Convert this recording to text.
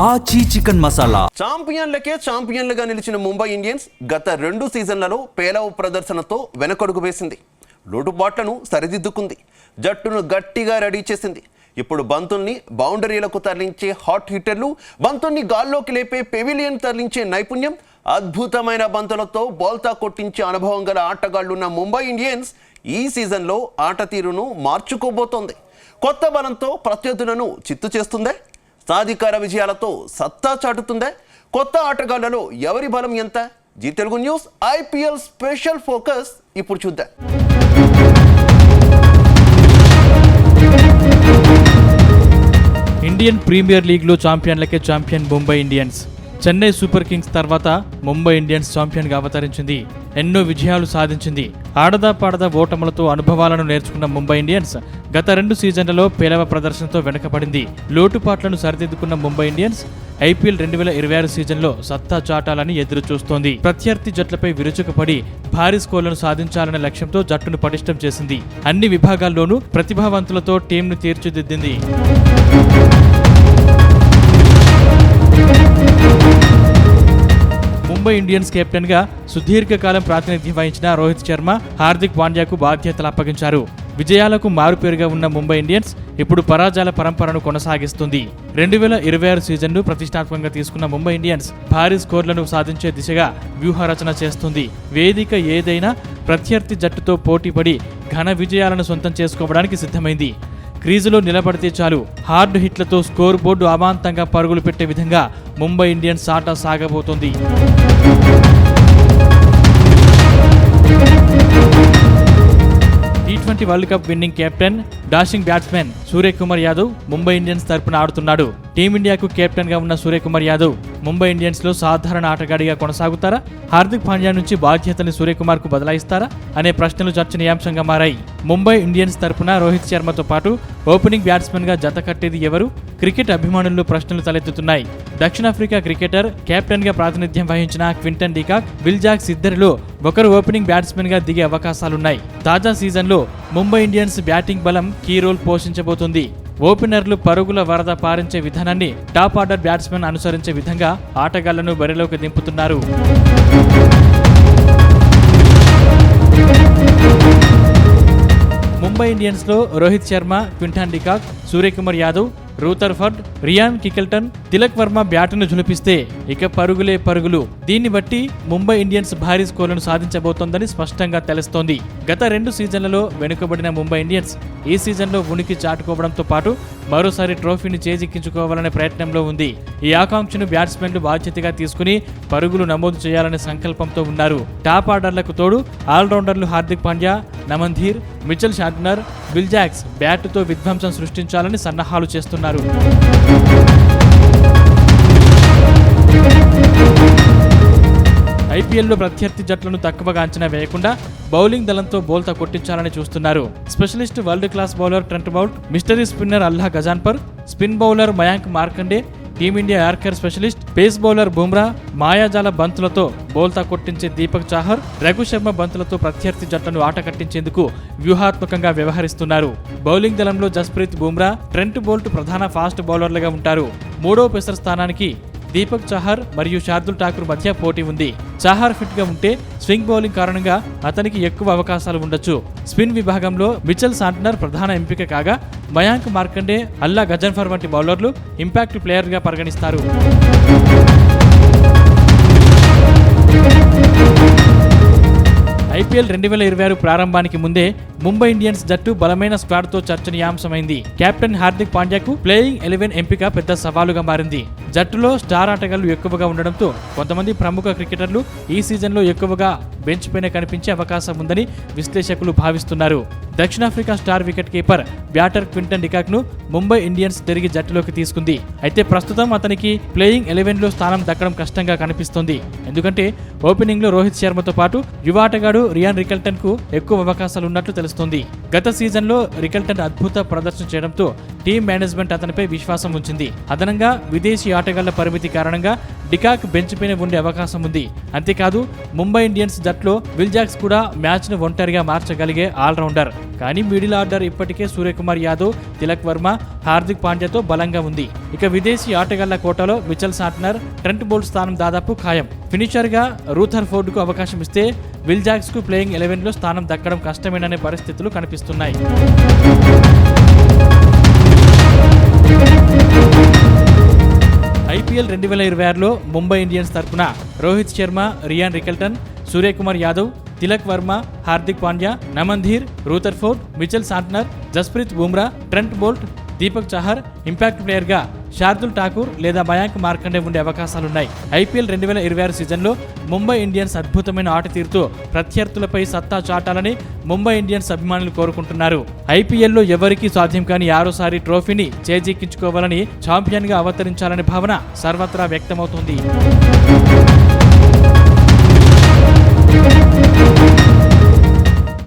ఆచి చికెన్ మసాలా. ఛాంపియన్లకే ఛాంపియన్లుగా నిలిచిన ముంబై ఇండియన్స్ గత 2 సీజన్లలో పేలవ ప్రదర్శనతో వెనకడుగు వేసింది. లోటుబాట్లను సరిదిద్దుకుంది, జట్టును గట్టిగా రెడీ చేసింది. ఇప్పుడు బంతుల్ని బౌండరీలకు తరలించే హాట్ హిట్టర్లు, బంతుల్ని గాల్లోకి లేపే పెవిలియన్ తరలించే నైపుణ్యం, అద్భుతమైన బంతులతో బౌల్తా కొట్టించే అనుభవం గల ఆటగాళ్లున్న ముంబై ఇండియన్స్ ఈ సీజన్లో ఆట తీరును మార్చుకోబోతోంది. కొత్త బలంతో ప్రత్యర్థులను చిత్తు చేస్తుందే, సాధికార విజయాలతో సత్తా చాటుతుందే. కొత్త ఆటగాళ్లలో ఎవరి బలం ఎంత? Zee Telugu news IPL special focus ఇప్పుడు చూద్దాం. ఇండియన్ ప్రీమియర్ లీగ్లో ఛాంపియన్లకే champion Mumbai Indians. Chennai super kings తర్వాత ముంబై ఇండియన్స్ ఛాంపియన్గా అవతరించింది. ఎన్నో విజయాలు సాధించింది. ఆడదా పాడదా ఓటములతో అనుభవాలను నేర్చుకున్న ముంబై ఇండియన్స్ గత 2 సీజన్లలో పేలవ ప్రదర్శనతో వెనుకబడింది. లోటుపాట్లను సరిదిద్దుకున్న ముంబై ఇండియన్స్ ఐపీఎల్ 2026 సీజన్లో సత్తా చాటాలని ఎదురు చూస్తోంది. ప్రత్యర్థి జట్లపై విరుచుకుపడి భారీ స్కోర్లను సాధించాలనే లక్ష్యంతో జట్టును పటిష్టం చేసింది. అన్ని విభాగాల్లోనూ ప్రతిభావంతులతో టీంను తీర్చిదిద్దింది. ముంబై ఇండియన్స్ కెప్టెన్ గా సుదీర్ఘకాలం ప్రాతినిధ్యం వహించిన రోహిత్ శర్మ, హార్దిక్ పాండ్యాకు బాధ్యతలు అప్పగించారు. విజయాలకు మారుపేరుగా ఉన్న ముంబై ఇండియన్స్ ఇప్పుడు పరాజయాల పరంపరను కొనసాగిస్తుంది. 2026 సీజన్ను ప్రతిష్టాత్మకంగా తీసుకున్న ముంబై ఇండియన్స్ భారీ స్కోర్లను సాధించే దిశగా వ్యూహరచన చేస్తుంది. వేదిక ఏదైనా ప్రత్యర్థి జట్టుతో పోటీపడి ఘన విజయాలను సొంతం చేసుకోవడానికి సిద్ధమైంది. క్రీజులో నిలబడితే చాలు హార్డ్ హిట్లతో స్కోర్ బోర్డు అమాంతంగా పరుగులు పెట్టే విధంగా ముంబై ఇండియన్స్ ఆట సాగబోతోంది. టీ20 world cup winning captain, dashing batsmen Suryakumar Yadav Mumbai Indians తరపున ఆడుతున్నాడు. టీమిండియాకు కెప్టెన్ గా ఉన్న సూర్యకుమార్ యాదవ్ ముంబై ఇండియన్స్ లో సాధారణ ఆటగాడిగా కొనసాగుతారా? హార్దిక్ పాండ్యా నుంచి బాధ్యతని సూర్యకుమార్ కు బదలాయిస్తారా అనే ప్రశ్నలు చర్చనీయాంశంగా మారాయి. ముంబై ఇండియన్స్ తరపున రోహిత్ శర్మతో పాటు ఓపెనింగ్ బ్యాట్స్మెన్ గా జత కట్టేది ఎవరు? క్రికెట్ అభిమానుల్లో ప్రశ్నలు తలెత్తుతున్నాయి. దక్షిణాఫ్రికా క్రికెటర్, కెప్టెన్ గా ప్రాతినిధ్యం వహించిన క్వింటన్ డికాక్, విల్ జాక్స్ ఇద్దరిలో ఒకరు ఓపెనింగ్ బ్యాట్స్మెన్ గా దిగే అవకాశాలున్నాయి. తాజా సీజన్లో ముంబై ఇండియన్స్ బ్యాటింగ్ బలం కీ రోల్ పోషించబోతుంది. ఓపెనర్లు పరుగుల వరద పారించే విధానాన్ని టాప్ ఆర్డర్ బ్యాట్స్మెన్ అనుసరించే విధంగా ఆటగాళ్లను బరిలోకి దింపుతున్నారు. ముంబై ఇండియన్స్ లో Rohit Sharma, Quinton de Kock, Suryakumar Yadav, Rutherford, Ryan Rickelton, Tilak Varma బ్యాటును ఝులిపిస్తే ఇక పరుగులే పరుగులు. దీన్ని బట్టి ముంబై ఇండియన్స్ భారీ స్కోర్లను సాధించబోతోందని స్పష్టంగా తెలుస్తోంది. గత 2 సీజన్లలో వెనుకబడిన ముంబై ఇండియన్స్ ఈ సీజన్లో ఉనికి చాటుకోవడంతో పాటు మరోసారి ట్రోఫీని చేజిక్కించుకోవాలనే ప్రయత్నంలో ఉంది. ఈ ఆకాంక్షను బ్యాట్స్మెన్లు బాధ్యతగా తీసుకుని పరుగులు నమోదు చేయాలనే సంకల్పంతో ఉన్నారు. టాప్ ఆర్డర్లకు తోడు ఆల్రౌండర్లు Hardik Pandya, నమన్ధీర్, Mitchell షార్ట్నర్, will jacks బ్యాటుతో విధ్వంసం సృష్టించాలని సన్నాహాలు చేస్తున్నారు. ఐపీఎల్లో ప్రత్యర్థి జట్లను తక్కువగా అంచనా వేయకుండా బౌలింగ్ దళంతో బౌల్తా కొట్టించాలని చూస్తున్నారు. Specialist world class bowler Trent Boult, mystery spinner Allah Ghazanfar, spin bowler Mayank Markande, team India yorker specialist pace bowler Bumrah, మాయాజాల బంతులతో బౌల్తా కొట్టించే దీపక్ చాహర్, రఘు శర్మ బంతులతో ప్రత్యర్థి జట్లను ఆట కట్టించేందుకు వ్యూహాత్మకంగా వ్యవహరిస్తున్నారు. బౌలింగ్ దళంలో జస్ప్రీత్ బుమ్రా, ట్రెంట్ బౌల్ట్ ప్రధాన ఫాస్ట్ బౌలర్లుగా ఉంటారు. 3వ పేసర్ స్థానానికి దీపక్ చాహర్ మరియు శార్దుల్ ఠాకూర్ మధ్య పోటీ ఉంది. చాహర్ ఫిట్ గా ఉంటే స్వింగ్ బౌలింగ్ కారణంగా అతనికి ఎక్కువ అవకాశాలు ఉండొచ్చు. స్పిన్ విభాగంలో మిచెల్ శాంట్నర్ ప్రధాన ఎంపిక కాగా మయాంక్ మార్కండే, అల్లా గజన్ఫర్ వంటి బౌలర్లు ఇంపాక్ట్ ప్లేయర్ గా పరిగణిస్తారు. ఐపీఎల్ 2026 ప్రారంభానికి ముందే ముంబై ఇండియన్స్ జట్టు బలమైన స్క్వాడ్తో చర్చనీయాంశమైంది. కెప్టెన్ హార్దిక్ పాండ్యాకు ప్లేయింగ్ 11 ఎంపిక పెద్ద సవాలుగా మారింది. జట్టులో స్టార్ ఆటగాళ్లు ఎక్కువగా ఉండడంతో కొంతమంది ప్రముఖ క్రికెటర్లు ఈ సీజన్లో ఎక్కువగా బెంచ్ పైన కనిపించే అవకాశం ఉందని విశ్లేషకులు భావిస్తున్నారు. దక్షిణాఫ్రికా star wicket keeper batter Quinton de Kock ను ముంబై ఇండియన్స్ తిరిగి జట్టులోకి తీసుకుంది. అయితే ప్రస్తుతం అతనికి ప్లేయింగ్ 11లో స్థానం దక్కడం కష్టంగా కనిపిస్తోంది. ఎందుకంటే ఓపెనింగ్ లో రోహిత్ శర్మతో పాటు యువ ఆటగాడు రియాన్ రికెల్టన్ కు ఎక్కువ అవకాశాలు ఉన్నట్లు తెలుస్తోంది. గత సీజన్లో రికెల్టన్ అద్భుత ప్రదర్శన చేయడంతో టీం మేనేజ్మెంట్ అతనిపై విశ్వాసం ఉంచింది. అదనంగా విదేశీ ఆటగాళ్ల పరిమితి కారణంగా డికాక్ బెంచ్ పైన ఉండే అవకాశం ఉంది. అంతేకాదు ముంబై ఇండియన్స్ జట్లో విల్ జాక్స్ కూడా మ్యాచ్ను ఒంటరిగా మార్చగలిగే ఆల్రౌండర్. కానీ మిడిల్ ఆర్డర్ ఇప్పటికే సూర్యకుమార్ యాదవ్, తిలక్ వర్మ, హార్దిక్ పాండ్యాతో బలంగా ఉంది. ఇక విదేశీ ఆటగాళ్ల కోటాలో మిచెల్ సాంట్నర్, ట్రెంట్ బోల్ట్ స్థానం దాదాపు ఖాయం. ఫినిషర్గా రూథర్ఫోర్డ్కు అవకాశం ఇస్తే విల్ జాక్స్కు ప్లేయింగ్ 11లో స్థానం దక్కడం కష్టమేననే పరిస్థితులు కనిపిస్తున్నాయి. IPL 2026లో ముంబై ఇండియన్స్ తరపున Rohit Sharma, Ryan Rickelton, Suryakumar Yadav, Tilak Varma, Hardik Pandya, నమన్ధీర్, Rutherford, Mitchell Santner, Jasprit Bumrah, Trent Boult, Deepak Chahar, impact ప్లేయర్గా శార్దుల్ ఠాకూర్ లేదా మయాంక్ మార్కండే ఉండే అవకాశాలున్నాయి. IPL 2026 సీజన్లో ముంబై ఇండియన్స్ అద్భుతమైన ఆట తీరుతో ప్రత్యర్థులపై సత్తా చాటాలని ముంబై ఇండియన్స్ అభిమానులు కోరుకుంటున్నారు. IPLలో ఎవరికీ సాధ్యం కాని 6వ ట్రోఫీని చేజిక్కించుకోవాలని, ఛాంపియన్గా అవతరించాలనే భావన సర్వత్రా వ్యక్తమవుతోంది.